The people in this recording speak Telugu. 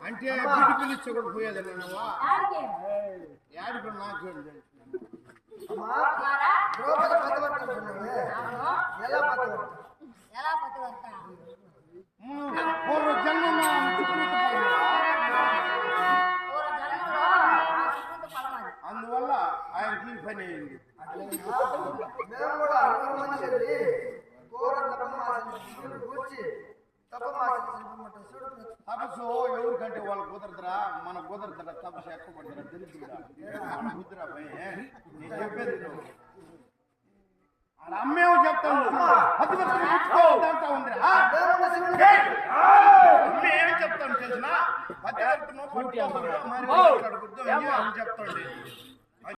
అంటే బిడ్డ పిలిచి కూడా పోయేది నువ్వా యాడికి నాకు పూర్వ జన్మ అందువల్ల ఆయనకి పని అయింది. తపస్సు ఎవరికంటే వాళ్ళు కుదరదురా, మన కుదరదురా, తపస్సు ఎక్కువ పడతారా తెలుసురా కుదరా భయ. నేను చెప్పేది అమ్మేమో చెప్తాను అమ్మ ఏమి చెప్తాను తెలిసిన చెప్తాండి.